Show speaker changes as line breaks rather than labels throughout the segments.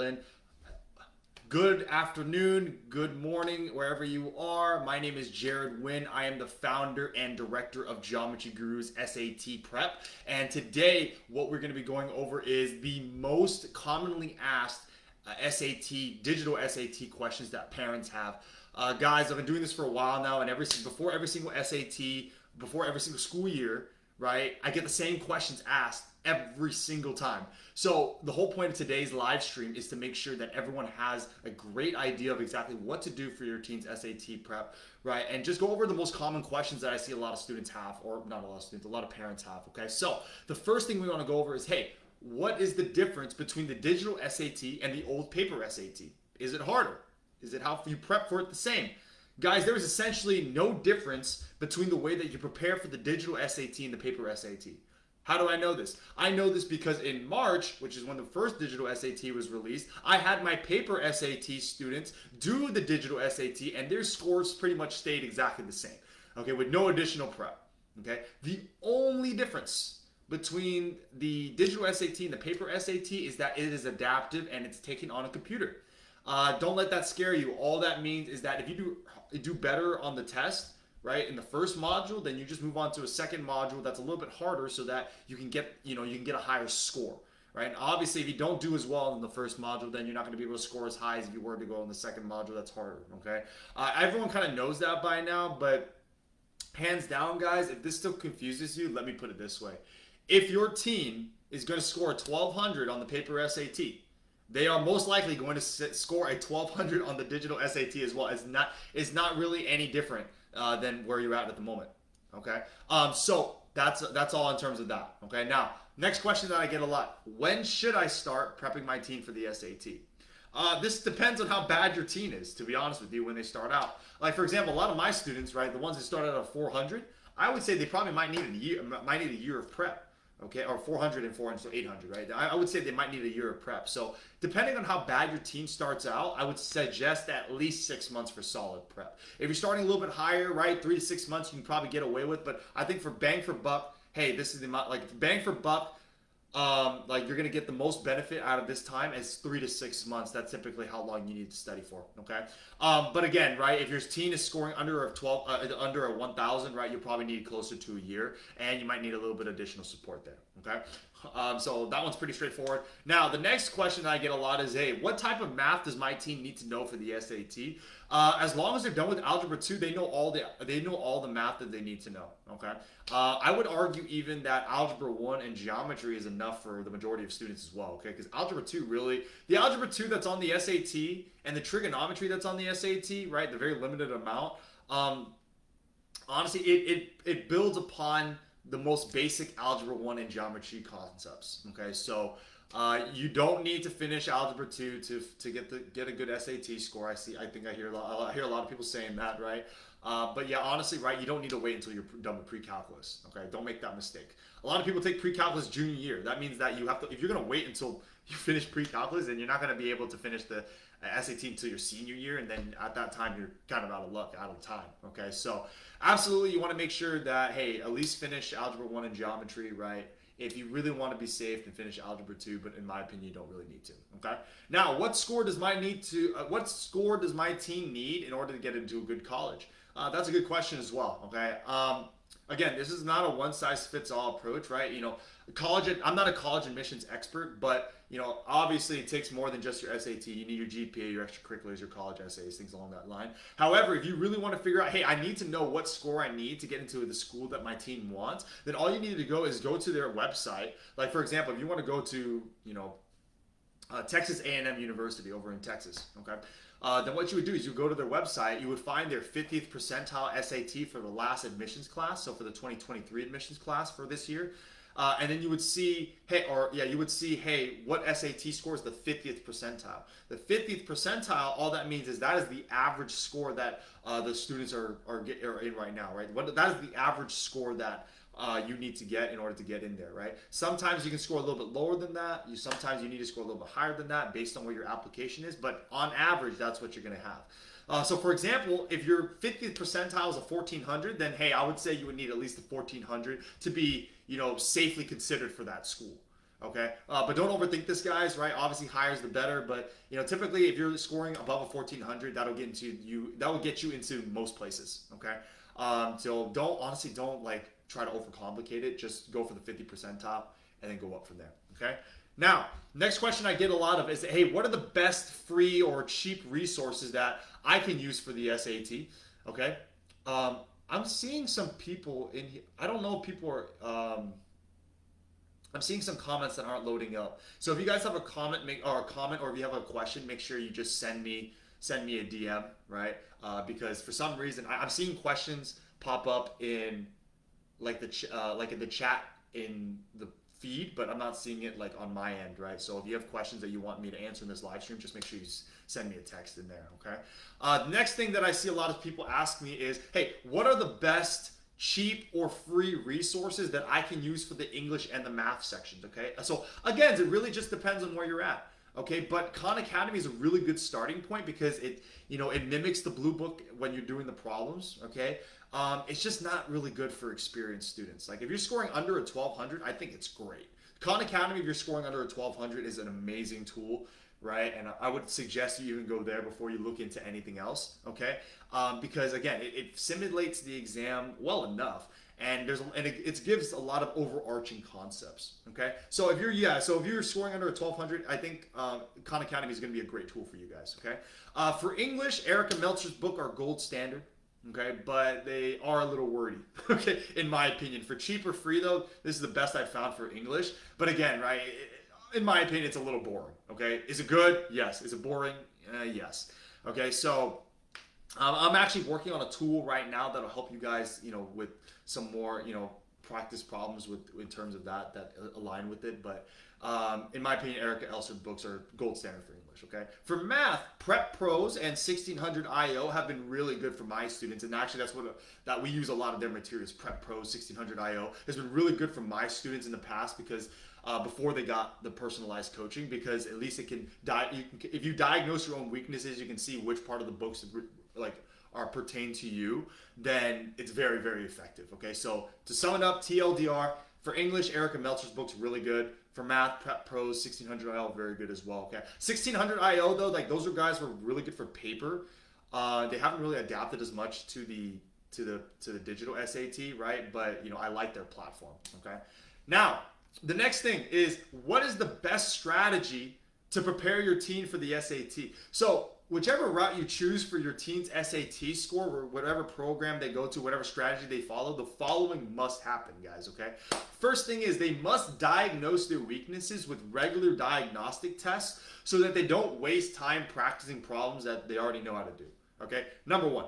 in. Good afternoon, good morning, wherever you are. My name is Jared Wynn. I am the founder and director of Geometry Gurus SAT Prep. And today, what we're going to be going over is the most commonly asked digital SAT questions that parents have. Guys, I've been doing this for a while now, and before every single SAT, before every single school year, right, I get the same questions asked every single time. So the whole point of today's live stream is to make sure that everyone has a great idea of exactly what to do for your teen's SAT prep, right? And just go over the most common questions that I see a lot of students have, or not a lot of students, a lot of parents have, okay? So the first thing we want to go over is, hey, what is the difference between the digital SAT and the old paper SAT? Is it harder? Is it how you prep for it the same? Guys, there is essentially no difference between the way that you prepare for the digital SAT and the paper SAT. How do I know this? I know this because in March, which is when the first digital SAT was released, I had my paper SAT students do the digital SAT and their scores pretty much stayed exactly the same, okay, with no additional prep, okay? The only difference between the digital SAT and the paper SAT is that it is adaptive and it's taken on a computer. Don't let that scare you. All that means is that if you do better on the test, right, in the first module, then you just move on to a second module that's a little bit harder so that you can get a higher score, right? And obviously, if you don't do as well in the first module, then you're not going to be able to score as high as if you were to go in the second module. That's harder, okay? Everyone kind of knows that by now, but hands down, guys, if this still confuses you, let me put it this way. If your team is going to score 1,200 on the paper SAT, they are most likely going to score a 1,200 on the digital SAT as well. It's not really any different than where you're at the moment. Okay, so that's all in terms of that. Okay, now next question that I get a lot: when should I start prepping my teen for the SAT? This depends on how bad your teen is, to be honest with you, when they start out. Like, for example, a lot of my students, right, the ones that start out at 400, I would say they probably might need a year of prep. Okay, or 400 and 400, so 800, right? I would say they might need a year of prep. So depending on how bad your team starts out, I would suggest at least 6 months for solid prep. If you're starting a little bit higher, right, 3 to 6 months, you can probably get away with. But I think for bang for buck, hey, this is the amount, like bang for buck, like you're gonna get the most benefit out of this time is 3 to 6 months. That's typically how long you need to study for. Okay, but again, right, if your teen is scoring under under a 1,000, right, you'll probably need closer to a year, and you might need a little bit of additional support there. Okay, so that one's pretty straightforward. Now, the next question that I get a lot is, hey, what type of math does my team need to know for the SAT? As long as they're done with Algebra 2, they know all the math that they need to know. Okay, I would argue even that Algebra 1 and Geometry is enough for the majority of students as well. Okay, because Algebra 2 the Algebra 2 that's on the SAT and the trigonometry that's on the SAT, right, the very limited amount. Honestly, it builds upon the most basic Algebra 1 and Geometry concepts. Okay, so you don't need to finish Algebra 2 to get a good SAT score. I hear a lot of people saying that, right? But yeah, honestly, right, you don't need to wait until you're done with pre-calculus. Okay, don't make that mistake. A lot of people take pre-calculus junior year. That means that you have to, if you're gonna wait until you finish pre-calculus, then you're not gonna be able to finish the SAT until your senior year, and then at that time you're kind of out of luck, out of time. Okay, so absolutely, you want to make sure that, hey, at least finish Algebra 1 and Geometry, right? If you really want to be safe, then finish Algebra 2, but in my opinion, you don't really need to. Okay. Now, what score does my team need in order to get into a good college? That's a good question as well. Okay. Again, this is not a one-size-fits-all approach, right? I'm not a college admissions expert, but obviously it takes more than just your SAT. You need your GPA, your extracurriculars, your college essays, things along that line. However, if you really want to figure out, hey, I need to know what score I need to get into the school that my team wants, then all you need to go is go to their website. Like, for example, if you want to go to, Texas A&M University over in Texas, okay? Then what you would do is you go to their website, you would find their 50th percentile SAT for the last admissions class, so for the 2023 admissions class for this year. And then you would see, hey, what SAT score is the 50th percentile? The 50th percentile, all that means is that is the average score that the students are in right now, right? That is the average score that you need to get in order to get in there, right? Sometimes you can score a little bit lower than that. Sometimes you need to score a little bit higher than that based on where your application is. But on average, that's what you're going to have. So for example, if your 50th percentile is a 1400, then hey, I would say you would need at least a 1400 to be, safely considered for that school. Okay, but don't overthink this, guys. Right? Obviously, higher is the better. But typically, if you're scoring above a 1400, that'll get into you. That will get you into most places. Okay, so don't like try to overcomplicate it. Just go for the 50 percentile and then go up from there. Okay. Now, next question I get a lot of is, hey, what are the best free or cheap resources that I can use for the SAT? Okay. I'm seeing some people in here. I don't know if people are. I'm seeing some comments that aren't loading up. So if you guys have a comment, or if you have a question, make sure you just send me a DM, right? Because for some reason I'm seeing questions pop up in like like in the chat in the feed, but I'm not seeing it like on my end, right? So if you have questions that you want me to answer in this live stream, just make sure you send me a text in there, okay? The next thing that I see a lot of people ask me is, hey, what are the best cheap or free resources that I can use for the English and the math sections, okay? So again, it really just depends on where you're at, okay? But Khan Academy is a really good starting point because it mimics the Blue Book when you're doing the problems, okay? It's just not really good for experienced students. Like if you're scoring under a 1200, I think it's great. Khan Academy, if you're scoring under a 1200, is an amazing tool, right? And I would suggest you even go there before you look into anything else, okay? Because again, it simulates the exam well enough, and it gives a lot of overarching concepts, okay? So if you're scoring under a 1200, I think Khan Academy is going to be a great tool for you guys, okay? For English, Erica Meltzer's book are gold standard. Okay, but they are a little wordy, okay, in my opinion. For cheap or free, though, this is the best I've found for English. But again, right, in my opinion, it's a little boring, okay? Is it good? Yes. Is it boring? Yes. Okay, so I'm actually working on a tool right now that'll help you guys, with some more, practice problems in terms of that align with it. But in my opinion, Erica Elster's books are gold standard for English. Okay. For math, Prep Pros and 1600 IO have been really good for my students, and actually that's that we use a lot of their materials. Prep Pros, 1600 IO has been really good for my students in the past because before they got the personalized coaching, because at least if you diagnose your own weaknesses, you can see which part of the books are pertain to you, then it's very, very effective. Okay, so to sum it up, TLDR, for English, Erica Meltzer's book's really good. For math, Prep Pros, 1600 IO, very good as well. Okay, 1600 IO though, like those are guys who are really good for paper. They haven't really adapted as much to the digital SAT, right? But I like their platform. Okay, now the next thing is, what is the best strategy to prepare your teen for the SAT? So whichever route you choose for your teen's SAT score, or whatever program they go to, whatever strategy they follow, the following must happen, guys, okay? First thing is they must diagnose their weaknesses with regular diagnostic tests so that they don't waste time practicing problems that they already know how to do, okay? Number one.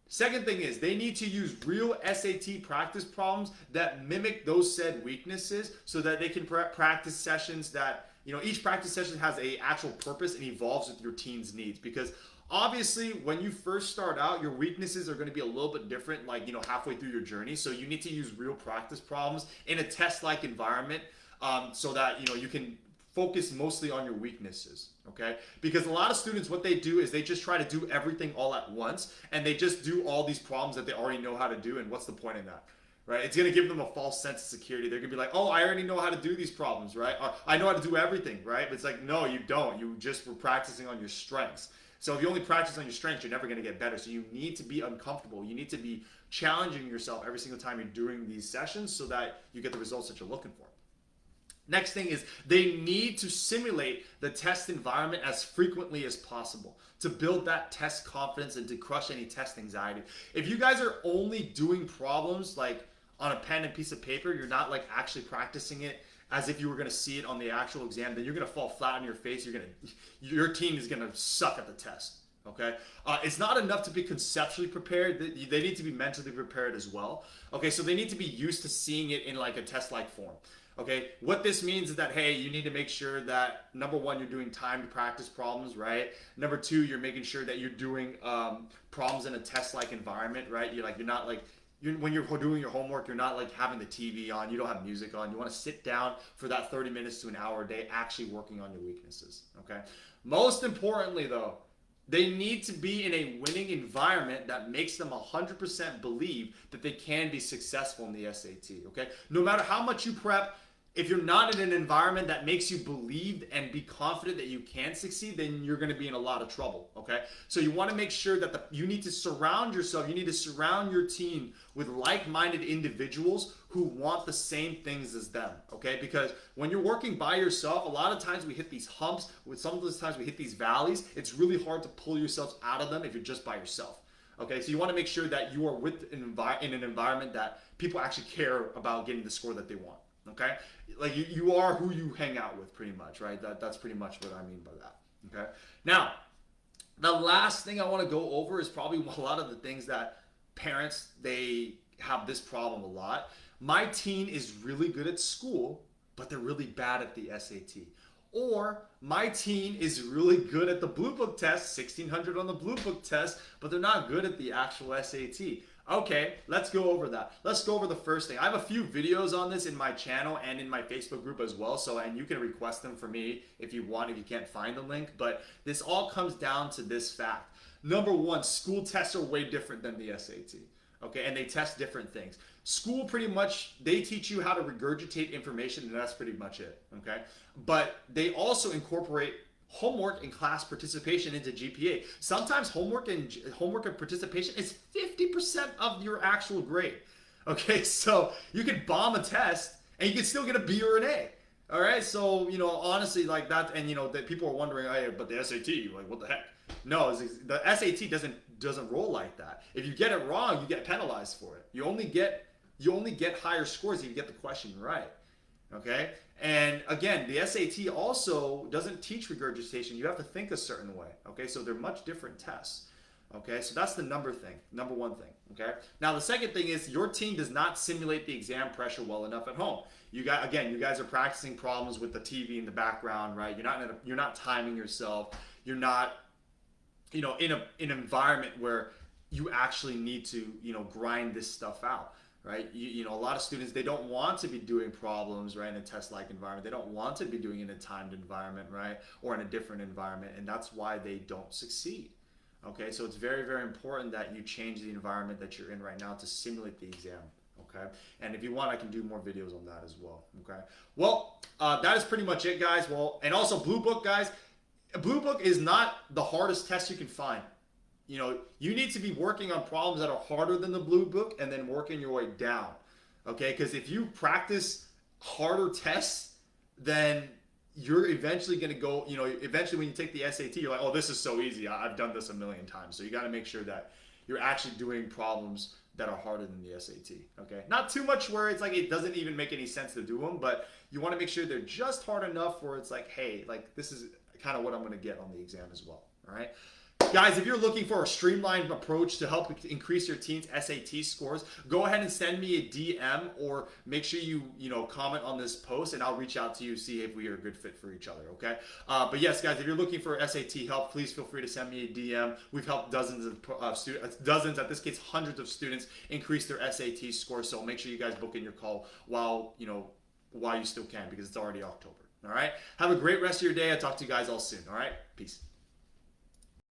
Second thing is they need to use real SAT practice problems that mimic those said weaknesses so that they can practice sessions that, each practice session has a actual purpose and evolves with your teen's needs. Because obviously when you first start out, your weaknesses are going to be a little bit different, like, halfway through your journey. So you need to use real practice problems in a test-like environment so that, you can focus mostly on your weaknesses, okay? Because a lot of students, what they do is they just try to do everything all at once, and they just do all these problems that they already know how to do, and what's the point in that, right? It's gonna give them a false sense of security. They're gonna be like, oh, I already know how to do these problems, right? Or, I know how to do everything, right? But it's like, no, you don't. You just were practicing on your strengths. So if you only practice on your strengths, you're never gonna get better. So you need to be uncomfortable. You need to be challenging yourself every single time you're doing these sessions so that you get the results that you're looking for. Next thing is they need to simulate the test environment as frequently as possible to build that test confidence and to crush any test anxiety. If you guys are only doing problems like on a pen and piece of paper, you're not like actually practicing it as if you were going to see it on the actual exam, then you're going to fall flat on your face. Your team is going to suck at the test. Okay, it's not enough to be conceptually prepared. They need to be mentally prepared as well. Okay, so they need to be used to seeing it in like a test-like form. Okay, what this means is that, hey, you need to make sure that, number one, you're doing timed practice problems, right? Number two, you're making sure that you're doing problems in a test-like environment, right? When you're doing your homework, you're not like having the TV on, you don't have music on. You want to sit down for that 30 minutes to an hour a day actually working on your weaknesses, okay? Most importantly, though, they need to be in a winning environment that makes them 100% believe that they can be successful in the SAT, okay? No matter how much you prep, if you're not in an environment that makes you believe and be confident that you can succeed, then you're going to be in a lot of trouble. Okay, so you want to make sure that you need to surround yourself, you need to surround your team with like-minded individuals who want the same things as them. Okay, because when you're working by yourself, a lot of times we hit these humps, with some of those times we hit these valleys. It's really hard to pull yourselves out of them if you're just by yourself. Okay, so you want to make sure that you are in an environment that people actually care about getting the score that they want. Okay, like you are who you hang out with, pretty much, right? That's pretty much what I mean by that. Okay, now the last thing I want to go over is probably a lot of the things that parents, they have this problem a lot. My teen is really good at school, but they're really bad at the SAT. Or my teen is really good at the Blue Book test, 1600 on the Blue Book test, but they're not good at the actual SAT. Okay, let's go over that. Let's go over the first thing. I have a few videos on this in my channel and in my Facebook group as well. So, and you can request them for me if you want, if you can't find the link. But this all comes down to this fact. Number one, school tests are way different than the SAT. Okay, and they test different things. School, pretty much, they teach you how to regurgitate information, and that's pretty much it. Okay, but they also incorporate homework and class participation into GPA. Sometimes homework and participation is 50% of your actual grade. Okay, so you could bomb a test and you can still get a B or an A. All right, so honestly, like that, and that people are wondering, hey, but the SAT, like, what the heck? No, the SAT doesn't roll like that. If you get it wrong, you get penalized for it. You only get higher scores if you get the question right. Okay, and again, the SAT also doesn't teach regurgitation. You have to think a certain way. Okay, so they're much different tests. Okay, so that's the number one thing. Okay, now the second thing is your team does not simulate the exam pressure well enough at home. You guys are practicing problems with the TV in the background, right? You're not timing yourself. You're not, in an environment where you actually need to, grind this stuff out. Right, a lot of students, they don't want to be doing problems, right, in a test-like environment. They don't want to be doing it in a timed environment, right, or in a different environment, and that's why they don't succeed. Okay, so it's very, very important that you change the environment that you're in right now to simulate the exam. Okay, and if you want, I can do more videos on that as well. Okay, well, that is pretty much it, guys. Well, and also Blue Book, guys. Blue Book is not the hardest test you can find. You need to be working on problems that are harder than the Blue Book and then working your way down. Okay, because if you practice harder tests, then you're eventually going to go, eventually when you take the SAT, you're like, oh, this is so easy. I've done this a million times. So you got to make sure that you're actually doing problems that are harder than the SAT. Okay, not too much where it's like it doesn't even make any sense to do them, but you want to make sure they're just hard enough where it's like, hey, like this is kind of what I'm going to get on the exam as well. All right. Guys, if you're looking for a streamlined approach to help increase your teen's SAT scores, go ahead and send me a DM or make sure you comment on this post, and I'll reach out to you, see if we are a good fit for each other, okay? But yes, guys, if you're looking for SAT help, please feel free to send me a DM. We've helped dozens of students, at this case, hundreds of students increase their SAT scores, so make sure you guys book in your call while you still can, because it's already October, all right? Have a great rest of your day. I'll talk to you guys all soon, all right? Peace.